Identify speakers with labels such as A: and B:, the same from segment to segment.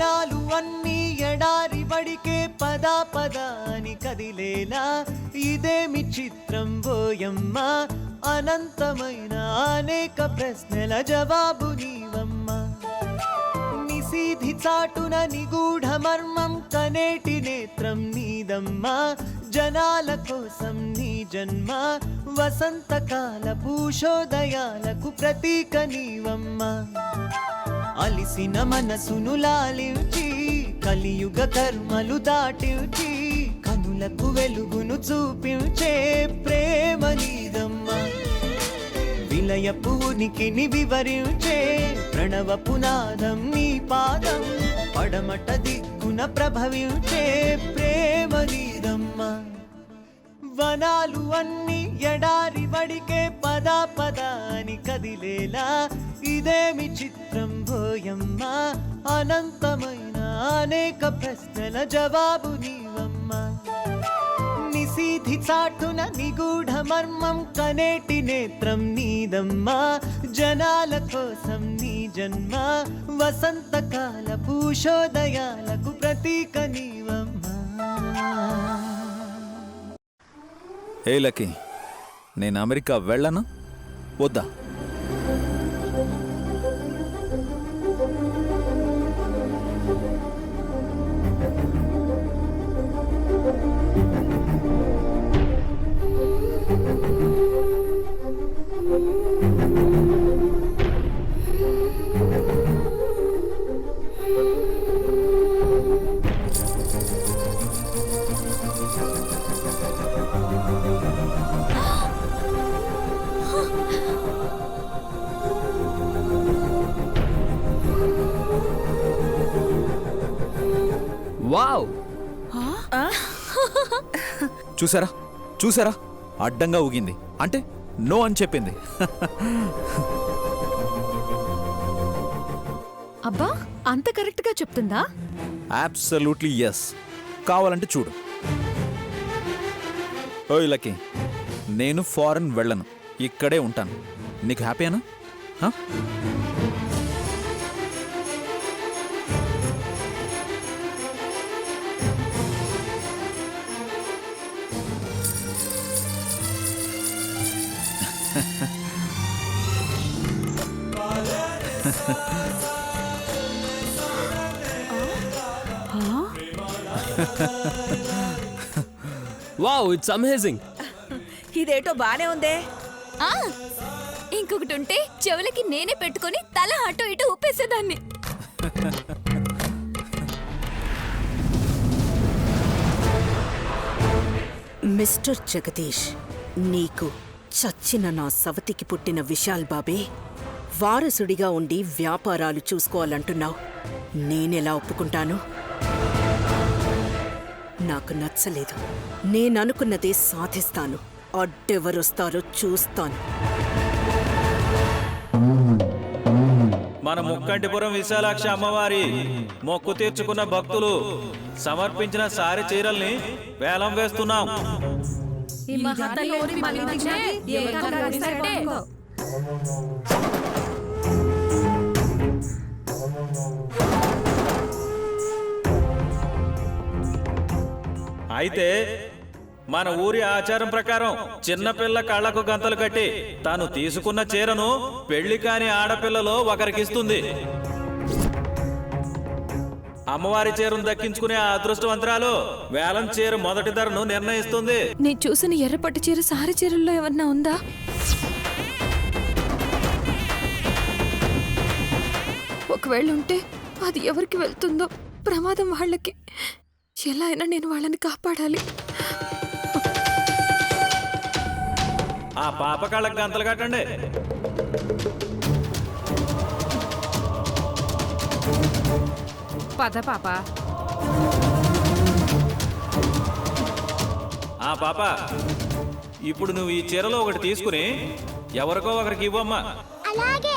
A: వనాలు అన్నీ ఎడారి బడికే పదా పదాని కదిలేలా ఇదేమి చిత్రం బోయమ్మ అనంతమైన అనేక ప్రశ్నల జవాబు నీవమ్మా నిశీధి చాటున నిగూఢ మర్మం కనేటి నేత్రం నీదమ్మా జనాల కోసం నీ జన్మ వసంతకాల పూషోదయాలకు ప్రతీక నీవమ్మా అలిసిన మనసును లాలించి కలియుగ కర్మలు దాటించి కనులకు వెలుగును చూపించే ప్రేమ నీదమ్మా విలయపు ఉనికిని వివరించే ప్రణవ పునాదం నీ పాదం పడమట దిక్కున ప్రభవించే ప్రేమ నీదమ్మా వనాలు అన్ని ఎడారి వడికే పదా పదాని కదిలేలా ఇదేమి చిత్రం బోయమ్మ అనంతమైన అనేక ప్రశ్నల జవాబు నీవమ్మా నిశీధి చాటున నిగూఢ మర్మం కనేటి నేత్రం నీదమ్మా జనాల కోసం నీ జన్మ వసంతకాల పూషోదయాలకు ప్రతీక నీవమ్మా.
B: ఏ లక్కీ, నేను అమెరికా వెళ్ళనా వద్దా?
C: వావ్!
B: చూసారా చూసారా అడ్డంగా ఊగింది అంటే నో అని చెప్పింది.
D: అబ్బా, అంత కరెక్ట్ గా చెప్తుందా?
B: Absolutely yes. కావాలంటే చూడు. ఓయ్ లక్కీ, నేను ఫారెన్ వెళ్ళను, ఇక్కడే ఉంటాను. నీకు హ్యాపీనా?
C: Wow, it's amazing.
E: ఇదేటో బానే ఉందే.
D: ఇంకొకటి ఉంటే చెవులకి నేనే పెట్టుకొని తల అటు ఇటు ఊపేసేదాన్ని.
E: మిస్టర్ జగదీష్, నీకు చచ్చిన నా సవతికి పుట్టిన విశాల్ బాబే వారసుడిగా ఉండి వ్యాపారాలు చూసుకోవాలంటున్నావు. నేనెలా ఒప్పుకుంటాను? నాకు నచ్చలేదు. నేననుకున్నదే సాధిస్తాను. అడ్డెవరొస్తారో చూస్తాను.
F: మన ముక్కంటిపురం విశాలాక్షి అమ్మవారి మొక్కు తీర్చుకున్న భక్తులు సమర్పించిన సారి చీరల్ని వేలం వేస్తున్నాం. అయితే మన ఊరి ఆచారం ప్రకారం చిన్నపిల్ల కళ్ళకు గంతలు కట్టి తాను తీసుకున్న చీరను పెళ్లి కాని ఆడపిల్లలో ఒకరికిస్తుంది. అమ్మవారి చీరను దక్కించుకునే ఆ అదృష్టవంతరాలు వేలం చీర మొదటి ధరను నిర్ణయిస్తుంది.
D: నేను చూసిన ఎర్రపట్టు చీర సారి చీరల్లో ఏమన్నా ఉందా? ఒకవేళ ఉంటే అది ఎవరికి వెళ్తుందో? ప్రమాదం వాళ్ళకి. ఎలా అయినా నేను వాళ్ళని కాపాడాలి.
F: ఆ పాప కళ్ళకు గంతలు కట్టండి.
G: పద పాప.
F: ఆ పాప, ఇప్పుడు నువ్వు ఈ చీరలో ఒకటి తీసుకుని ఎవరికో ఒకరికి ఇవ్వమ్మా.
H: అలాగే.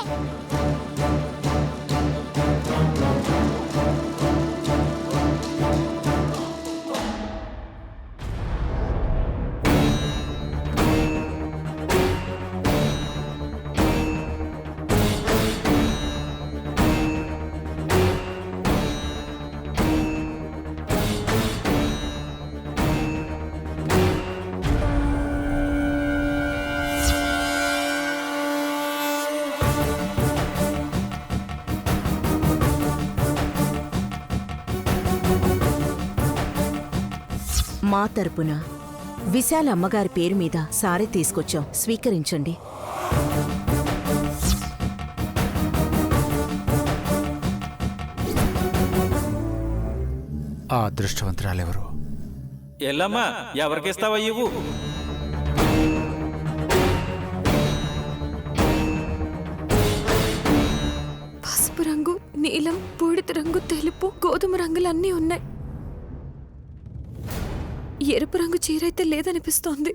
E: మా తరపున విశాల అమ్మగారి పేరు మీద సారీ తీసుకొచ్చాం, స్వీకరించండి.
G: ఆ అదృష్టవంతురాలెవరు?
F: ఎల్లమ్మా, ఎవరికిస్తావా ఇవ్వు?
D: పసుపు రంగు, నీలం, బూడిద రంగు, తెలుపు, గోధుమ రంగులు అన్నీ ఉన్నాయి. ఎరుపు రంగు చీరైతే లేదనిపిస్తోంది.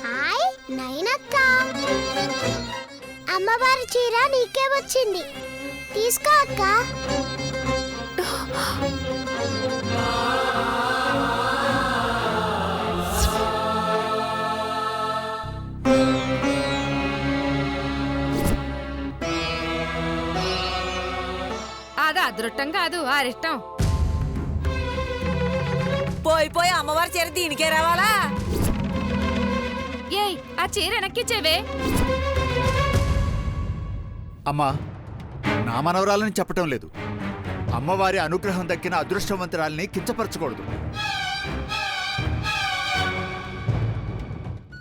H: హాయ్ నైనక్క, అమ్మవారి చీర నీకే వచ్చింది, తీసుకో అక్క.
I: అది అదృష్టం కాదు, ఆరిష్టం.
J: పోయి పోయి అమ్మవారి చీర దీనికే రావాలా?
I: ఏయ్, ఆ చీర వెనక్కిచ్చేవే.
G: అమ్మా, నా మనవరాలని చెప్పటం లేదు. అమ్మవారి అనుగ్రహం దక్కిన అదృష్టవంతురాల్ని కించపరచకూడదు.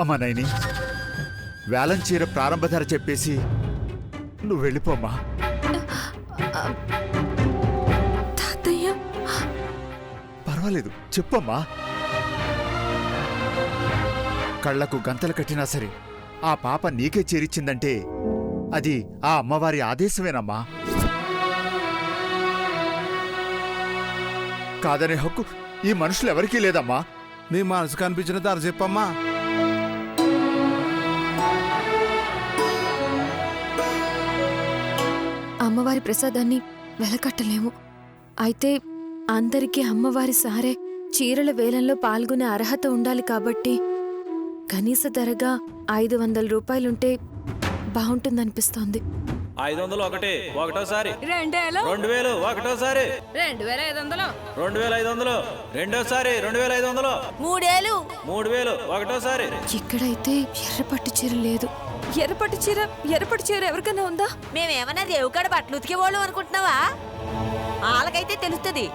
G: అమ్మా నైని, వేలం చీర ప్రారంభ ధర చెప్పేసి నువ్వు వెళ్ళిపోమ్మా.
D: తాతయ్య,
G: పర్వాలేదు, చెప్పమ్మా. కళ్లకు గంతలు కట్టినా సరే ఆ పాప నీకే చేరిచ్చిందంటే అది ఆ అమ్మవారి ఆదేశమేనమ్మా. కాదనే హక్కు ఈ మనుషులెవరికీ లేదమ్మా.
K: నీ మనసు కనిపించిన ధర చెప్పమ్మా.
D: అమ్మవారి ప్రసాదాన్ని వెలకట్టలేము. అయితే అందరికీ అమ్మవారి సారే చీరల వేలంలో పాల్గొనే అర్హత ఉండాలి కాబట్టి కనీస ధరగా 500 రూపాయలుంటే బాగుంటుందనిపిస్తోంది.
F: 500 ఒకటి, ఒకటోసారి.
I: 2000,
F: 2000 ఒకటోసారి.
I: 2500,
F: 2500 రెండోసారి. 2500,
J: 3000,
F: 3000 ఒకటోసారి.
D: ఇక్కడైతే ఎర్రపట్టు చీర లేదు. ఎర్రపట్టు చీర ఎవరికైనా ఉందా?
J: మేమేమన్నా రేవుకాడ బట్టలు ఉతికేవాళ్ళు అనుకుంటున్నావా? వాళ్ళకైతే తెలుస్తుంది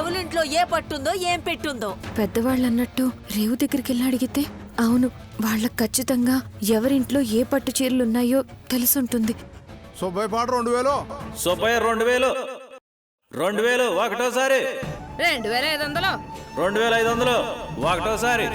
J: ఎవరింట్లో ఏ పట్టుందో ఏం పెట్టుందో.
D: పెద్దవాళ్ళు అన్నట్టు రేవు దగ్గరికి వెళ్ళి అడిగితే అవును, వాళ్ళకి ఖచ్చితంగా ఎవరింట్లో ఏ పట్టు చీరలున్నాయో తెలుసుంటుంది.
K: సుబ్బయ్య పాట 2000.
F: సుబ్బయ్య 2000, 2000 ఒకటోసారి.
I: 2500,
F: 2500 ఒకటోసారి.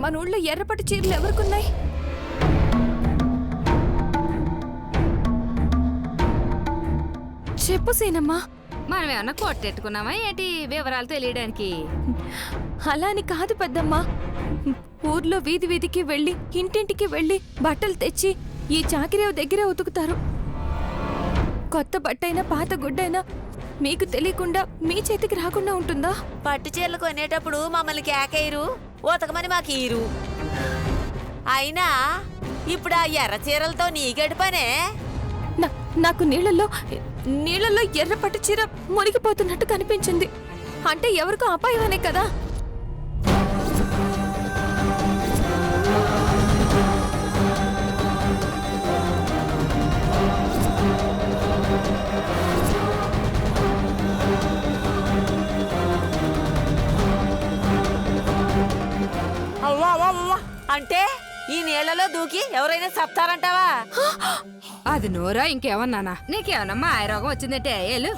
D: మన ఊళ్ళో ఎర్రపట్టు చీరలు ఎవరికున్నాయి? చెప్పు సీనమ్మా.
I: మనం ఏమన్నా కొట్టెట్టుకున్నామా ఏంటి వివరాలు తెలియడానికి?
D: అలా అని కాదు పెద్దమ్మా. ఊర్లో వీధి వీధికి వెళ్ళి ఇంటింటికి వెళ్ళి బట్టలు తెచ్చి ఈ చాకిరేవు దగ్గరే ఉతుకుతారు. కొత్త బట్టైనా పాత గుడ్డైనా మీకు తెలియకుండా మీ చేతికి రాకుండా ఉంటుందా?
J: పట్టు చీరలు కొనేటప్పుడు మమ్మల్ని కేకేయరు, ఉతకమని మాకు ఈరు. అయినా ఇప్పుడు ఆ ఎర్ర చీరలతో నీగడి పనే?
D: నాకు నీళ్ళల్లో ఎర్రపట్టు చీర మునిగిపోతున్నట్టు కనిపించింది. అంటే ఎవరికో అపాయమనే కదా?
J: అంటే ఈ నీళ్లలో దూకి ఎవరైనా చెప్తారంటావా?
I: అది నోరా ఇంకేమన్నానా? నీకేమన్నా ఆరోగం వచ్చిందంటే ఏలు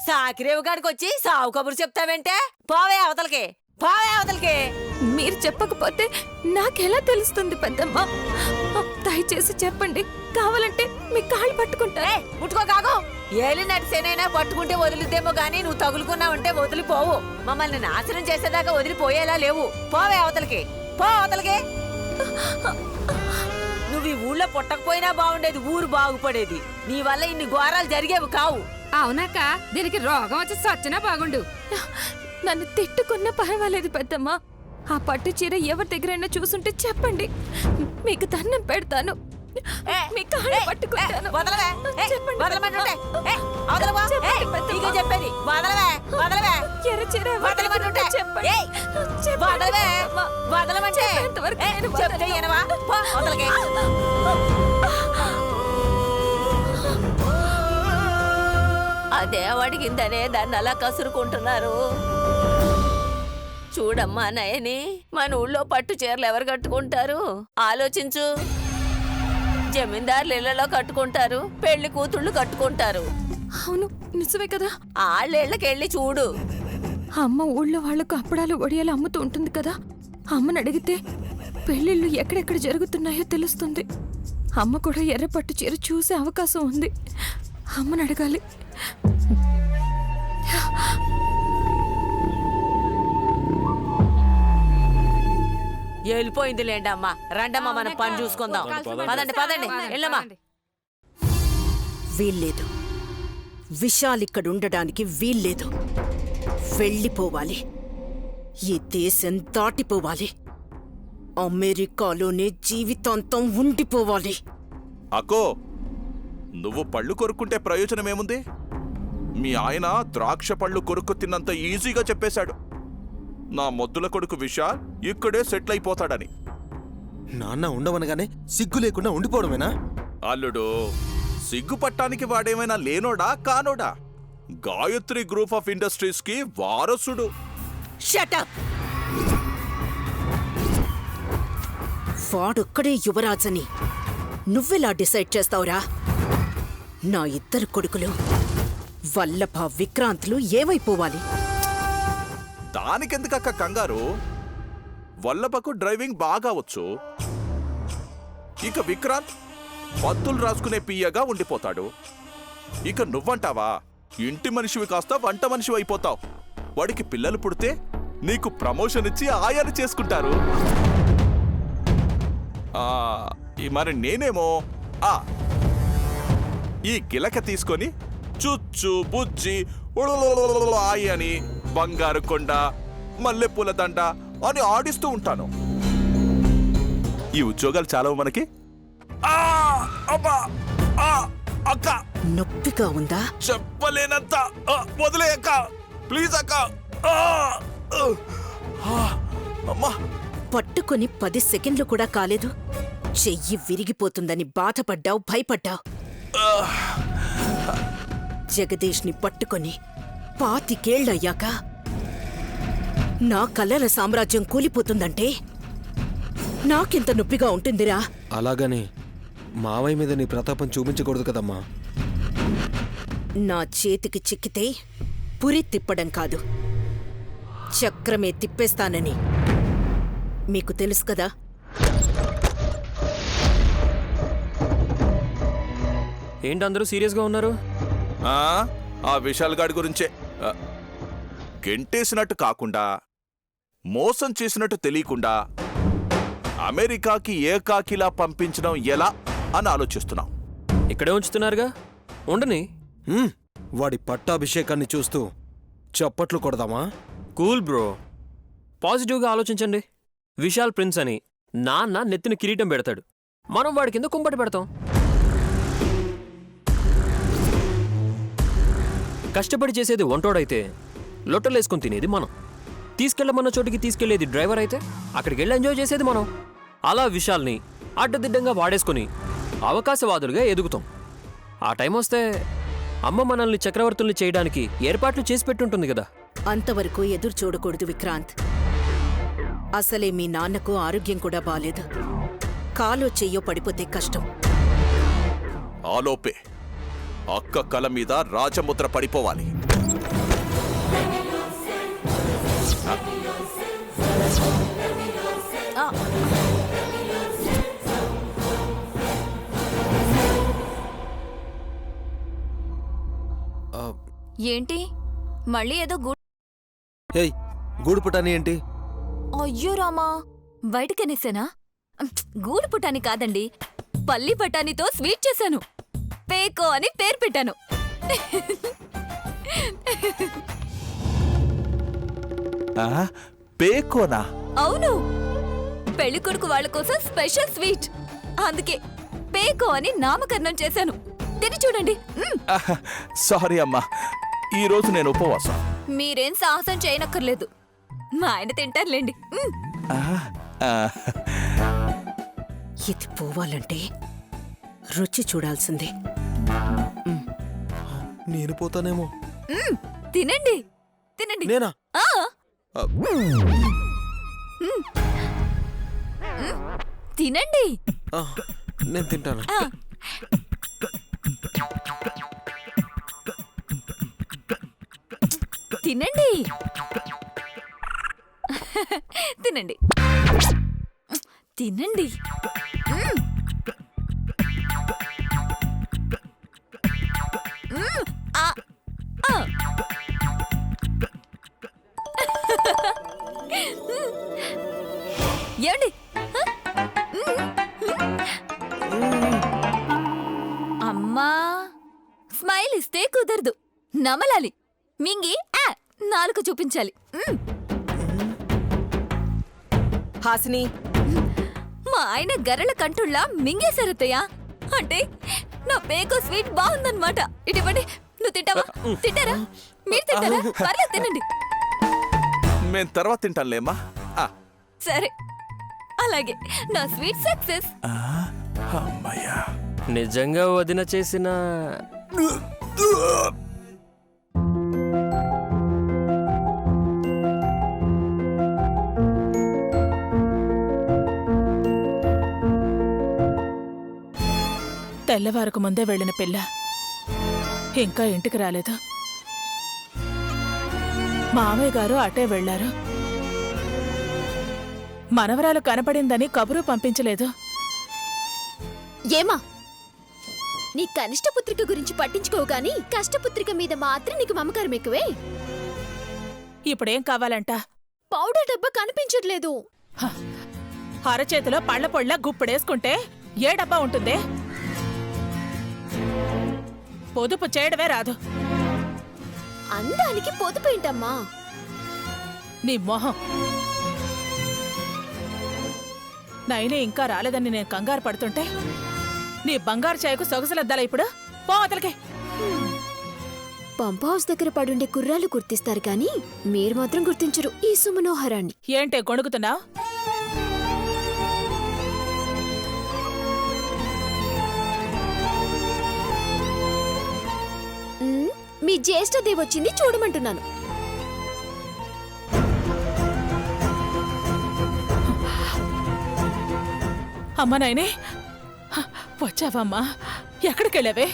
J: సాకిరేవు గాడికి వచ్చి సావు కబురు చెప్తావేంటే? పోవే అవతలకి, పోవే అవతలకి.
D: మీరు చెప్పకపోతే నాకెలా తెలుస్తుంది పెద్దమ్మ? దయచేసి చెప్పండి, కావాలంటే మీ కాళ్ళు పట్టుకుంటా.
J: ముట్టుకో కాకు. ఏలి నడిసేనైనా పట్టుకుంటే వదులుద్దేమో గానీ నువ్వు తగులుకున్నావంటే వదిలిపోవు. మమ్మల్ని నాశనం చేసేదాకా వదిలిపోయేలా లేవు. పోవే అవతలకి, పో అవతలకి. నువ్వు ఈ ఊళ్ళో పుట్టకపోయినా బాగుండేది, ఊరు బాగుపడేది. నీ వల్ల ఇన్ని ఘోరాలు జరిగేవి కావు.
I: అవునాక దీనికి రోగం వచ్చి సచ్చినా బాగుండు.
D: నన్ను తిట్టుకున్నా పర్వాలేదు పెద్దమ్మ. ఆ పట్టు చీర ఎవరి దగ్గరైనా చూసుంటే చెప్పండి, మీకు దండం పెడతాను. మీ కాళ్ళు పట్టుకుంటాను.
J: వదలవే,
D: చెప్పండి.
J: వదలమంటుంటే. అవతలవా? నీకే చెప్పేది. వదలవే, వదలవే.
D: ఎర్ర చీర
J: వదలమంటుంటే.
D: చెప్పండి.
J: వదలవే, వదలమంటే.
D: చెప్పేంతవరకు నేను
J: చెప్తే
D: వదలను.
J: వినవా? పో అవతలకి. అదే అడిగిందనే దాన్ని అలా కసురుకుంటున్నారు. చూడమ్మా నయని, మన ఊళ్ళో పట్టు చీరలు ఎవరు కట్టుకుంటారు ఆలోచించు. జమీందారులు ఇళ్లలో కట్టుకుంటారు, పెళ్లి కూతుళ్ళు కట్టుకుంటారు.
D: అవును, నిజమే కదా.
J: ఆళ్ళిళ్ళకెళ్ళి చూడు.
D: అమ్మ ఊళ్ళో వాళ్లకు అప్పడాలు వడియాలు అమ్ముతూ ఉంటుంది కదా. అమ్మని అడిగితే పెళ్ళిళ్ళు ఎక్కడెక్కడ జరుగుతున్నాయో తెలుస్తుంది. అమ్మ కూడా ఎర్ర పట్టు చీర చూసే అవకాశం ఉంది. అమ్మని అడగాలి.
J: వెళ్ళిపోయింది లేండమ్మా. రండమ్మా మనం పని చూసుకుందాం. పదండి పదండి వెళ్ళమ్మా.
E: వీల్లేదు. విశాల్ ఇక్కడుండడానికి వీల్లేదు. వెళ్ళిపోవాలి. ఈ దేశం దాటిపోవాలి. అమెరికాలోనే జీవితాంతం ఉండిపోవాలి.
L: అక్కో, నువ్వు పళ్ళు కొరుక్కుంటే ప్రయోజనమేముంది? మీ ఆయన ద్రాక్ష పళ్ళు కొరుక్కు తిన్నంత ఈజీగా చెప్పేశాడు. నా మొద్దుల కొడుకు విశాల్ ఇక్కడే సెటిల్ అయిపోతాడని.
K: నాన్న ఉండవనగానే సిగ్గు లేకుండా ఉండిపోవడమేనా?
L: అల్లుడు, సిగ్గుపట్టానికి వాడేమైనా లేనోడా కానోడా? గాయత్రి గ్రూప్ ఆఫ్ ఇండస్ట్రీస్ కి వారసుడు.
E: Shut up. వాడొక్కడే యువరాజని నువ్వెలా డిసైడ్ చేస్తావురా? నా ఇద్దరు కొడుకులు వల్లభ, విక్రాంత్లు ఏమైపోవాలి?
L: దానికెందుకక్క కంగారు? వల్లభకు డ్రైవింగ్ బాగా వచ్చు. ఇక విక్రాంత్ పత్తులు రాసుకునే పియ్యగా ఉండిపోతాడు. ఇక నువ్వంటావా, ఇంటి మనిషివి కాస్త వంట మనిషివి అయిపోతావు. వాడికి పిల్లలు పుడితే నీకు ప్రమోషన్ ఇచ్చి ఆయాలు చేసుకుంటారు. మరి నేనేమో ఈ గిలక తీసుకొని చుచ్చు బుజ్జి ఆయి అని, బంగారు కొండ, మల్లెపూల దండ అని ఆడిస్తూ ఉంటాను. ఈ ఉద్యోగాలు చాలా మనకి. అక్క,
E: నొప్పిగా ఉందా?
L: చెప్పలేనంత. వదిలే అక్క, ప్లీజ్ అక్క. అమ్మా,
E: పట్టుకొని 10 సెకండ్లు కూడా కాలేదు. చెయ్యి విరిగిపోతుందని బాధపడ్డావు, భయపడ్డావు. జగదీష్ని పట్టుకొని 25 ఏళ్లయ్యాక నా కలల సామ్రాజ్యం కూలిపోతుందంటే నాకెంత నొప్పిగా ఉంటుందిరా?
K: అలాగని మావయ్య మీద నీ ప్రతాపం చూపించకూడదు కదమ్మా.
E: నా చేతికి చిక్కితే పురి తిప్పడం కాదు, చక్రమే తిప్పేస్తానని మీకు తెలుసు కదా.
C: ఏంటి అందరూ సీరియస్గా ఉన్నారు?
L: ఆ విశాల్ గాడి గురించే. గెంటేసినట్టు కాకుండా, మోసం చేసినట్టు తెలియకుండా అమెరికాకి ఏకాకిలా పంపించడం ఎలా అని ఆలోచిస్తున్నాం.
C: ఇక్కడే ఉంచుతున్నారుగా, ఉండని.
K: వాడి పట్టాభిషేకాన్ని చూస్తూ చప్పట్లు కొడదామా?
C: కూల్ బ్రో, పాజిటివ్గా ఆలోచించండి. విశాల్ ప్రిన్స్ అని నాన్న నెత్తిన కిరీటం పెడతాడు, మనం వాడి కింద కుంపటి పెడతాం. కష్టపడి చేసేది వంటోడైతే లొట్టలేసుకుని తినేది మనం. తీసుకెళ్ళమన్న చోటికి తీసుకెళ్లేది డ్రైవర్ అయితే అక్కడికి వెళ్ళి ఎంజాయ్ చేసేది మనం. అలా విశాల్ని అడ్డదిడ్డంగా వాడేసుకుని అవకాశవాదులుగా ఎదుగుతాం. ఆ టైం వస్తే అమ్మ మనల్ని చక్రవర్తుల్ని చేయడానికి ఏర్పాట్లు చేసి పెట్టుంటుంది కదా.
E: అంతవరకు ఎదురు చూడకూడదు విక్రాంత్. అసలే మీ నాన్నకు ఆరోగ్యం కూడా బాలేదు. కాలో చెయ్యో పడిపోతే కష్టం.
L: ఆలోపే అక్క కల మీద రాజముద్ర పడిపోవాలి.
D: ఏంటి మళ్ళీ ఏదో
K: ఏయ్, గూడు పుటాని ఏంటి?
D: అయ్యో రామా, బయటకనేసానా? గూడు పుటాని కాదండి, పల్లి బఠానీతో స్వీట్ చేశాను. పేకో అని పేరు పెట్టాను.
L: పేకోనా?
D: అవును, పెళ్లికొడుకు వాళ్ళ కోసం స్పెషల్ స్వీట్. అందుకే పేకో అని నామకరణం చేశాను. తిని చూడండి.
L: సారీ అమ్మా, ఈరోజు నేను ఉపవాసం.
D: మీరేం సాహసం చేయనక్కర్లేదు, మా ఆయన తింటారులేండి.
E: ఇది పోవాలంటే రుచి చూడాల్సిందే.
K: నేను పోతానేమో.
D: తినండి తినండి.
K: నేనా?
D: తినండి.
K: నేను తింటాను.
D: తినండి తినండి తినండి. ఏమండి, అమ్మా స్మైల్ ఇస్తే కుదరదు, నమలాలి. మింగి నాలుక చూపించాలి.
J: హాసిని,
D: మా ఆయన గర్రెల కంటుళ్ళ మింగేశారత్తయ్య. అంటే నా పేకో స్వీట్ బాగుందన్నమాట. ఇటువంటి నువ్వు తింటావా? తింటారా? మీరు తింటారా? పర్లేదు తినండి.
L: మేం తర్వాత తింటానులేమ్మా.
D: సరే, అలాగే. నా స్వీట్ సక్సెస్.
L: అమ్మయ్యా,
C: నిజంగా వదిన చేసిన
M: తెల్లవారకు ముందే వెళ్ళిన పిల్ల ఇంకా ఇంటికి రాలేదు. మామయ్య గారు అటే వెళ్లారు. మనవరాలు కనపడిందని కబురు పంపించలేదు.
H: ఏమా, నీ కనిష్టపుత్రిక గురించి పట్టించుకోవు గాని కష్టపుత్రిక మీద మాత్రం నీకు మమకారం ఎక్కువే.
M: ఇప్పుడేం కావాలంట?
H: పౌడర్ డబ్బా కనిపించట్లేదు.
M: అరచేతిలో పళ్ళ పొళ్ళ గుప్పుడేసుకుంటే ఏ డబ్బా ఉంటుందే? పొదుపు చేయడమే రాదు.
H: అందానికి పొదుపేంటమ్మా?
M: నీ మొహం. నైనే ఇంకా రాలేదని నేను కంగారు పడుతుంటే నీ బంగారు చాయకు సొగసులద్దాలా ఇప్పుడు? పోవతలకి.
H: పంప్ హౌస్ దగ్గర పడుండే కుర్రాళ్ళు గుర్తిస్తారు కానీ మీరు మాత్రం గుర్తించరు ఈ సుమనోహరాన్ని.
M: ఏంటే గొణుగుతున్నావు?
H: మీ జ్యేష్ఠదేవి వచ్చింది చూడమంటున్నాను.
M: అమ్మా నాయనే, వచ్చావమ్మా? ఎక్కడికెళ్ళావే?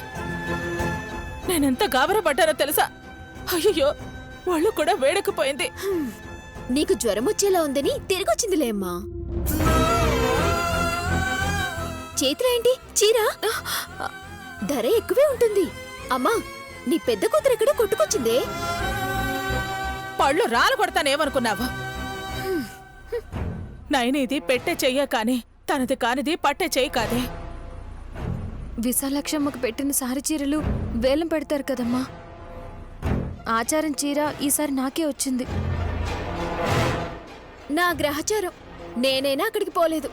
M: నేనెంత గాబరపడ్డానో తెలుసా? అయ్యో, వాళ్ళు కూడా వేడకపోయింది.
H: నీకు జ్వరం వచ్చేలా ఉందని తిరిగొచ్చిందిలే అమ్మా. చేతిలో ఏంటి చీర ధర ఎక్కువే ఉంటుంది. అమ్మా నీ పెద్ద కూతురు ఎక్కడ కొట్టుకొచ్చిందే?
M: పళ్ళు రాలు కొడతానేమనుకున్నావు? నైనిది పెట్టే చెయ్య కాని తనది కానిది పట్టే చెయ్యి కాదే.
D: విశాలాక్షమ్మకు పెట్టిన సారి చీరలు వేలం పెడతారు కదమ్మా. ఆచారం చీర ఈసారి నాకే వచ్చింది.
H: నా గ్రహచారం. నేనైనా అక్కడికి పోలేదు.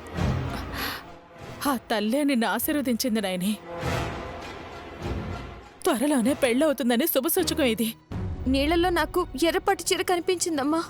M: ఆ తల్లే నిన్ను ఆశీర్వదించింది నాయని. త్వరలోనే పెళ్ళవుతుందని శుభసూచకం ఇది.
D: నీళ్లలో నాకు ఎర్రపట్టు చీర కనిపించిందమ్మా.